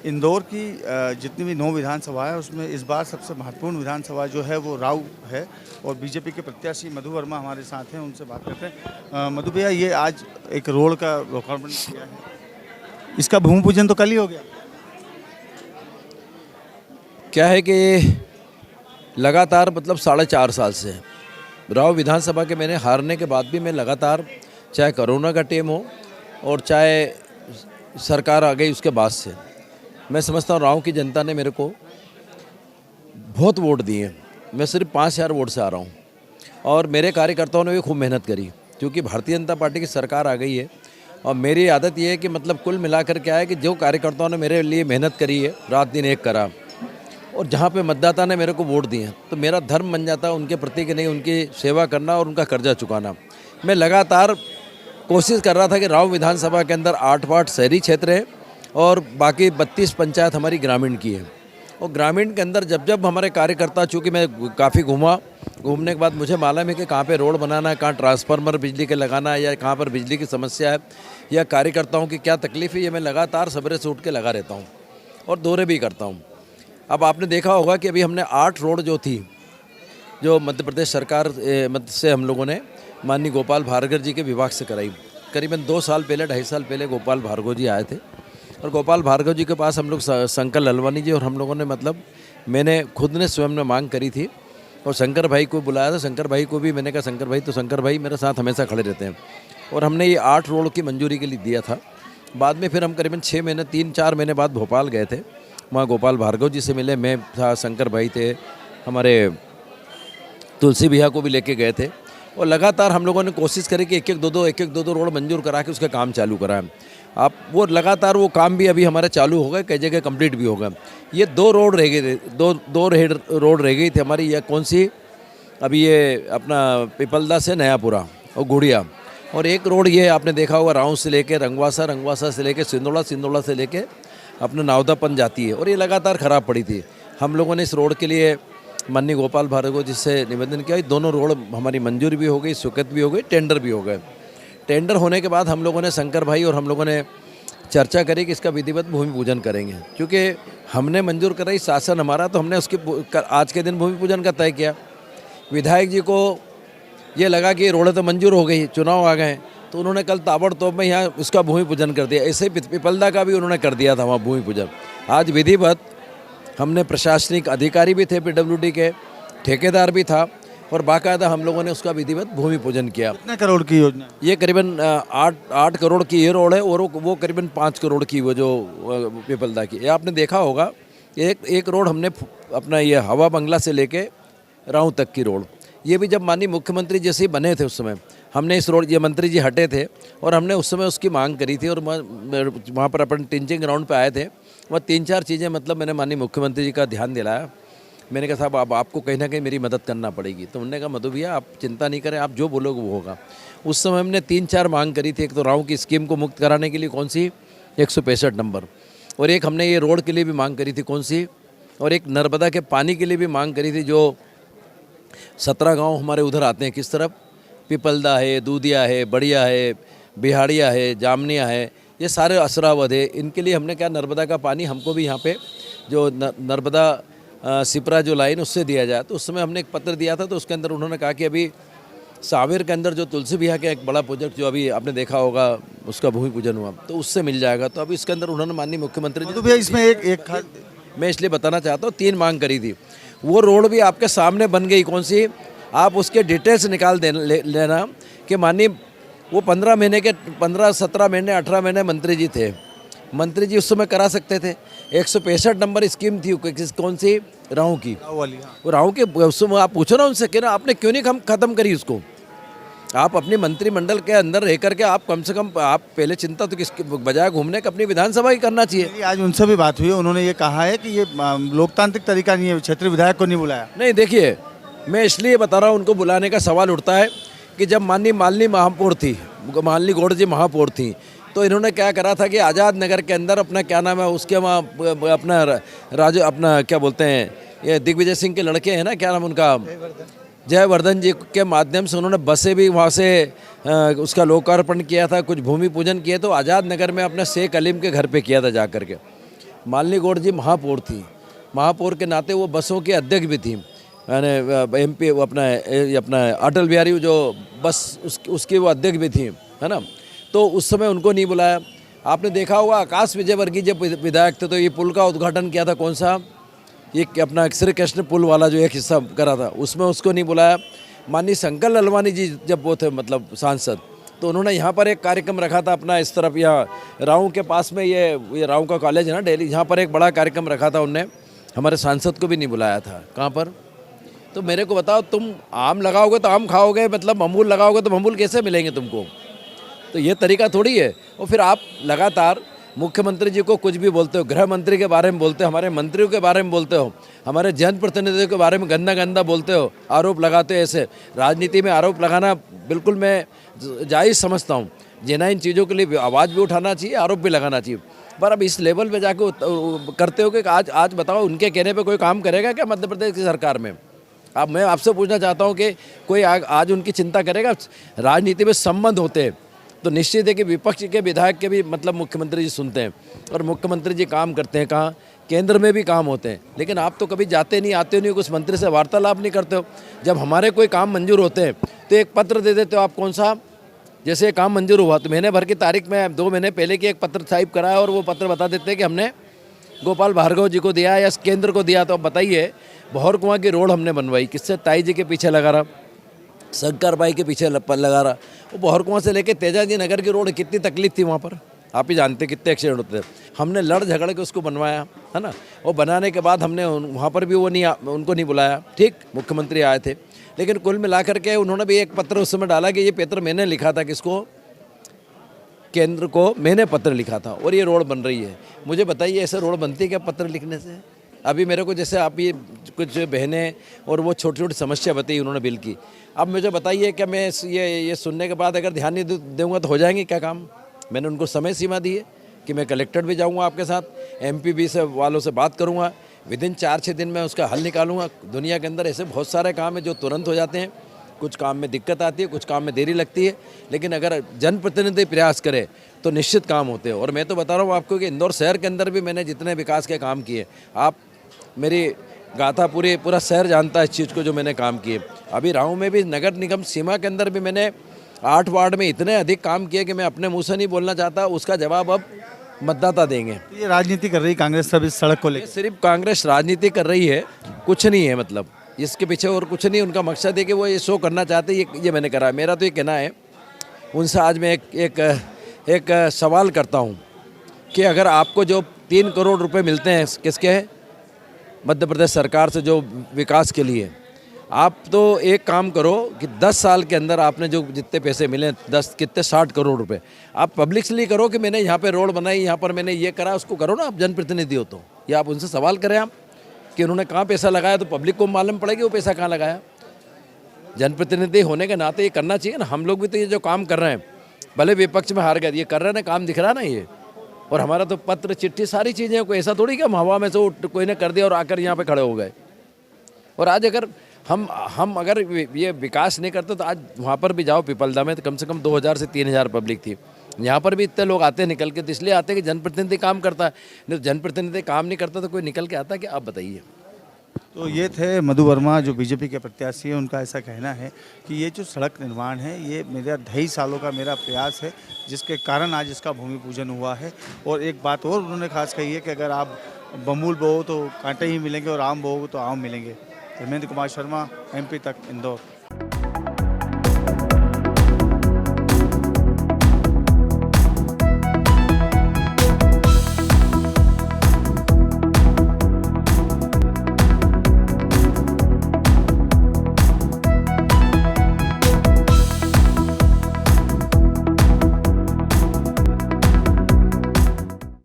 इंदौर की जितनी भी 9 विधानसभा है उसमें इस बार सबसे महत्वपूर्ण विधानसभा जो है वो राऊ है और बीजेपी के प्रत्याशी मधु वर्मा हमारे साथ हैं, उनसे बात करते हैं। मधु भैया, ये आज एक रोड का लोकार्पण किया है, इसका भूमि पूजन तो कल ही हो गया। क्या है कि लगातार मतलब 4.5 साल से राव विधानसभा के मैंने हारने के बाद भी मैं लगातार, चाहे कोरोना का टाइम हो और चाहे सरकार आ गई उसके बाद से, मैं समझता हूँ राव की जनता ने मेरे को बहुत वोट दिए। मैं सिर्फ 5,000 वोट से आ रहा हूँ और मेरे कार्यकर्ताओं ने भी खूब मेहनत करी, क्योंकि भारतीय जनता पार्टी की सरकार आ गई है। और मेरी आदत ये है कि मतलब कुल मिलाकर क्या है कि जो कार्यकर्ताओं ने मेरे लिए मेहनत करी है, रात दिन एक करा, और जहाँ पे मतदाता ने मेरे को वोट दिए हैं, तो मेरा धर्म बन जाता है उनके प्रति कि नहीं, उनकी सेवा करना और उनका कर्जा चुकाना। मैं लगातार कोशिश कर रहा था कि राव विधानसभा के अंदर 8 शहरी क्षेत्र है और बाकी 32 पंचायत हमारी ग्रामीण की है। और ग्रामीण के अंदर जब जब हमारे कार्यकर्ता, चूँकि मैं काफ़ी घूमने के बाद मुझे मालूम है कि कहाँ पे रोड बनाना है, कहाँ ट्रांसफार्मर बिजली के लगाना है, या कहाँ पर बिजली की समस्या है, या कार्यकर्ताओं की क्या तकलीफ़ है, ये मैं लगातार सवेरे से उठ के लगा रहता हूँ और दौरे भी करता हूँ। अब आपने देखा होगा कि अभी हमने 8 रोड जो थी, जो मध्य प्रदेश सरकार से हम लोगों ने माननीय गोपाल भार्गव जी के विभाग से कराई। करीबन 2 साल पहले, 2.5 साल पहले गोपाल भार्गव जी आए थे और गोपाल भार्गव जी के पास हम लोग शंकर ललवानी जी और हम लोगों ने मतलब मैंने खुद ने स्वयं ने मांग करी थी और शंकर भाई को बुलाया था। शंकर भाई को भी मैंने कहा, शंकर भाई, तो शंकर भाई मेरे साथ हमेशा खड़े रहते हैं और हमने ये 8 रोड की मंजूरी के लिए दिया था। बाद में फिर हम करीबन 6 महीने, 3-4 महीने बाद भोपाल गए थे, वहाँ गोपाल भार्गव जी से मिले, मैं था, शंकर भाई थे, हमारे तुलसी भैया को भी लेके गए थे और लगातार हम लोगों ने कोशिश करी कि एक एक दो दो रोड मंजूर करा के उसका काम चालू कराएं। आप वो लगातार वो काम भी अभी हमारे चालू हो गए, कई जगह कंप्लीट भी हो गए। ये 2 रोड रह गए थे, दो रोड रह गई थी हमारी। यह कौन सी, अभी ये अपना पिपलदा से नयापुरा और गुड़िया, और एक रोड ये आपने देखा होगा राव से लेके रंगवासा, रंगवासा से लेके सिंदोड़ा, सिंदोड़ा से लेके अपना नावदापन जाती है और ये लगातार ख़राब पड़ी थी। हम लोगों ने इस रोड के लिए माननीय गोपाल भार्गव जी से निवेदन किया। दोनों रोड हमारी मंजूर भी हो गई, स्वीकृत भी हो गई, टेंडर भी हो गए। टेंडर होने के बाद हम लोगों ने, शंकर भाई और हम लोगों ने चर्चा करी कि इसका विधिवत भूमि पूजन करेंगे, क्योंकि हमने मंजूर कराई, शासन हमारा, तो हमने उसके आज के दिन भूमि पूजन का तय किया। विधायक जी को ये लगा कि रोडें तो मंजूर हो गई, चुनाव आ गए, तो उन्होंने कल ताबड़तोड़ में यहाँ उसका भूमि पूजन कर दिया। ऐसे ही पिपलदा का भी उन्होंने कर दिया था वहाँ भूमि पूजन। आज विधिवत हमने, प्रशासनिक अधिकारी भी थे, PWD के ठेकेदार भी था और बाकायदा हम लोगों ने उसका विधिवत भूमि पूजन किया। कितने करोड़ की योजना? ये करीबन 8 करोड़ की ये रोड है और वो करीबन 5 करोड़ की वो जो पिपलदा की। ये आपने देखा होगा, एक रोड हमने अपना ये हवा बंगला से लेके राव तक की रोड, ये भी जब माननीय मुख्यमंत्री जैसे बने थे उस समय हमने इस रोड, ये मंत्री जी हटे थे और हमने उस समय उसकी मांग करी थी और वहाँ पर अपन टिंचिंग ग्राउंड पे आए थे। वह 3-4 चीज़ें मतलब मैंने माननीय मुख्यमंत्री जी का ध्यान दिलाया। मैंने कहा, साहब अब आपको कहीं ना कहीं मेरी मदद करना पड़ेगी। तो उन्होंने कहा, मधु भैया आप चिंता नहीं करें, आप जो बोलोगे वो होगा। उस समय हमने 3-4 मांग करी थी। एक तो राव की स्कीम को मुक्त कराने के लिए कौन सी, 165 नंबर, और एक हमने ये रोड के लिए भी मांग करी थी कौन सी, और एक नर्मदा के पानी के लिए भी मांग करी थी। जो 17 गाँव हमारे उधर आते हैं, किस तरफ, पिपलदा है, दूधिया है, बढ़िया है, बिहाड़िया है, जामनिया है, ये सारे असरावद है। इनके लिए हमने क्या, नर्मदा का पानी हमको भी यहाँ पे जो नर्मदा सिपरा जो लाइन उससे दिया जाए। तो उस समय हमने एक पत्र दिया था, तो उसके अंदर उन्होंने कहा कि अभी सावेर के अंदर जो तुलसी भैया का एक बड़ा प्रोजेक्ट जो अभी आपने देखा होगा उसका भूमि पूजन हुआ, तो उससे मिल जाएगा। तो अभी इसके अंदर उन्होंने माननीय मुख्यमंत्री जी, तो भैया इसमें एक मैं इसलिए बताना चाहता हूँ, 3 मांग करी थी। वो रोड भी आपके सामने बन गई। कौन सी, आप उसके डिटेल्स निकाल लेना कि माननीय वो 15 महीने के 15-17 महीने 18 महीने मंत्री जी थे। मंत्री जी उस समय करा सकते थे। 165 नंबर स्कीम थी, कौन सी, राव की, वो राव के। उस समय आप पूछो ना उनसे कि ना आपने क्यों नहीं ख़त्म करी उसको। आप अपनी मंत्रिमंडल के अंदर रह करके आप कम से कम, आप पहले चिंता तो किसके बजाय घूमने का अपनी विधानसभा की करना चाहिए। आज उनसे भी बात हुई, उन्होंने ये कहा है कि ये लोकतांत्रिक तरीका नहीं है, क्षेत्रीय विधायक को नहीं बुलाया। नहीं, देखिए मैं इसलिए बता रहा हूँ, उनको बुलाने का सवाल उठता है कि जब माननीय मालिनी महापौर थी, मालिनी गौड़ जी महापौर थी, तो इन्होंने क्या करा था कि आज़ाद नगर के अंदर अपना क्या नाम है उसके, वहाँ अपना राजू, अपना क्या बोलते हैं, ये दिग्विजय सिंह के लड़के हैं ना, क्या नाम उनका, जयवर्धन जी के माध्यम से उन्होंने बसें भी वहाँ से उसका लोकार्पण किया था, कुछ भूमि पूजन किया। तो आज़ाद नगर में अपने शेख अलीम के घर पे किया था जा करके। मालिनी गौड़ जी महापौर थी, महापौर के नाते वो बसों के अध्यक्ष भी थी, यानी MP वो अपना अटल बिहारी जो बस उसके वो अध्यक्ष भी थी, है ना। तो उस समय उनको नहीं बुलाया। आपने देखा होगा आकाश विजयवर्गीय जब विधायक थे तो ये पुल का उद्घाटन किया था, कौन सा, ये अपना श्री कृष्ण पुल वाला जो एक हिस्सा करा था, उसमें उसको नहीं बुलाया। माननीय शंकर ललवानी जी जब वो थे मतलब सांसद, तो उन्होंने यहाँ पर एक कार्यक्रम रखा था अपना इस तरफ, यहाँ राऊ के पास में ये राऊ का कॉलेज है ना दिल्ली, यहाँ पर एक बड़ा कार्यक्रम रखा था उनने, हमारे सांसद को भी नहीं बुलाया था। कहाँ पर? तो मेरे को बताओ, तुम आम लगाओगे तो आम खाओगे, मतलब अमूल लगाओगे तो अमूल कैसे मिलेंगे तुमको? तो ये तरीका थोड़ी है। और फिर आप लगातार मुख्यमंत्री जी को कुछ भी बोलते हो, गृह मंत्री के बारे में बोलते हो, हमारे मंत्रियों के बारे में बोलते हो, हमारे जनप्रतिनिधियों के बारे में गंदा गंदा बोलते हो, आरोप लगाते हो। ऐसे राजनीति में आरोप लगाना बिल्कुल मैं जायज़ समझता हूँ। जिन्हें इन चीज़ों के लिए आवाज़ भी उठाना चाहिए, आरोप भी लगाना चाहिए, पर अब इस लेवल पे जाके करते हो कि आज बताओ उनके कहने पे कोई काम करेगा क्या मध्य प्रदेश की सरकार में? अब मैं आपसे पूछना चाहता हूँ कि कोई आज उनकी चिंता करेगा? राजनीति में संबंध होते हैं तो निश्चित है कि विपक्ष के विधायक के भी मतलब मुख्यमंत्री जी सुनते हैं, और मुख्यमंत्री जी काम करते हैं कहाँ? केंद्र में भी काम होते हैं। लेकिन आप तो कभी जाते नहीं, आते नहीं, कुछ मंत्री से वार्तालाप नहीं करते हो। जब हमारे कोई काम मंजूर होते हैं तो एक पत्र दे देते हो आप, कौन सा, जैसे काम मंजूर हुआ तो महीने भर की तारीख में 2 महीने पहले की एक पत्र टाइप कराया और वो पत्र बता देते हैं कि हमने गोपाल भार्गव जी को दिया या केंद्र को दिया। तो अब बताइए, बहर कुआं की रोड हमने बनवाई, किससे? ताई जी के पीछे लगा रहा, शंकर भाई के पीछे लगा रहा। वो बहर कुआं से लेके तेजाजी नगर की रोड, कितनी तकलीफ थी वहाँ पर, आप ही जानते कितने एक्सीडेंट होते थे। हमने लड़ झगड़ के उसको बनवाया, है ना। वो बनाने के बाद हमने वहाँ पर भी उनको नहीं बुलाया, ठीक, मुख्यमंत्री आए थे, लेकिन कुल मिला करके उन्होंने भी एक पत्र उस समय डाला कि ये पत्र मैंने लिखा था, किसको? केंद्र को मैंने पत्र लिखा था और ये रोड बन रही है। मुझे बताइए, ऐसे रोड बनती है क्या पत्र लिखने से? अभी मेरे को जैसे आप ये कुछ बहनें और वो छोटी छोटी समस्या बताई उन्होंने बिल की, अब मुझे बताइए क्या मैं ये सुनने के बाद अगर ध्यान नहीं दूंगा तो हो जाएंगे क्या काम? मैंने उनको समय सीमा दी है कि मैं कलेक्टर भी जाऊंगा आपके साथ, MP से वालों से बात करूंगा, विदिन 4-6 दिन में उसका हल निकालूंगा। दुनिया के अंदर ऐसे बहुत सारे काम हैं जो तुरंत हो जाते हैं, कुछ काम में दिक्कत आती है, कुछ काम में देरी लगती है, लेकिन अगर जनप्रतिनिधि प्रयास करे तो निश्चित काम होते हैं। और मैं तो बता रहा हूँ आपको कि इंदौर शहर के अंदर भी मैंने जितने विकास के काम किए, आप मेरी गाथा पूरा शहर जानता है इस चीज़ को जो मैंने काम किए। अभी राऊ में भी नगर निगम सीमा के अंदर भी मैंने 8 वार्ड में इतने अधिक काम किए कि मैं अपने मुंह से नहीं बोलना चाहता, उसका जवाब अब मतदाता देंगे। ये राजनीति कर रही कांग्रेस सब इस सड़क को लेकर? सिर्फ कांग्रेस राजनीति कर रही है, कुछ नहीं है, मतलब इसके पीछे और कुछ नहीं। उनका मकसद है कि वो ये शो करना चाहते हैं, ये मैंने करा। मेरा तो ये कहना है उनसे, आज मैं एक सवाल करता हूँ कि अगर आपको जो 3 करोड़ रुपए मिलते हैं किसके? मध्य प्रदेश सरकार से जो विकास के लिए, आप तो एक काम करो कि 10 साल के अंदर आपने जो जितने पैसे मिले 60 करोड़ रुपए, आप पब्लिक से लिए करो कि मैंने यहाँ पे रोड बनाई, यहाँ पर मैंने ये करा, उसको करो ना। आप जनप्रतिनिधि हो तो या आप उनसे सवाल करें आप कि उन्होंने कहाँ पैसा लगाया, तो पब्लिक को मालूम पड़ेगी वो पैसा कहाँ लगाया। जनप्रतिनिधि होने के नाते ये करना चाहिए ना। हम लोग भी तो ये जो काम कर रहे हैं, भले विपक्ष में हार गए, ये कर रहे हैं ना, काम दिख रहा है ना ये। और हमारा तो पत्र चिट्ठी सारी चीज़ें, कोई ऐसा थोड़ी कि हम हवा में से कोई ने कर दिया और आकर यहाँ पे खड़े हो गए। और आज अगर हम अगर ये विकास नहीं करते तो आज वहाँ पर भी जाओ पिपलदा में, तो कम से कम 2000 से 3000 पब्लिक थी। यहाँ पर भी इतने लोग आते हैं निकल के, तो इसलिए आते हैं कि जनप्रतिनिधि काम करता है। नहीं तो जनप्रतिनिधि काम नहीं करता तो कोई निकल के आता है कि? आप बताइए। तो ये थे मधु वर्मा जो बीजेपी के प्रत्याशी हैं। उनका ऐसा कहना है कि ये जो सड़क निर्माण है ये मेरा 2.5 सालों का मेरा प्रयास है, जिसके कारण आज इसका भूमि पूजन हुआ है। और एक बात और उन्होंने खास कही है कि अगर आप बमूल बोओ तो कांटे ही मिलेंगे और आम बोओ तो आम मिलेंगे। धर्मेंद्र कुमार शर्मा, MP तक, इंदौर।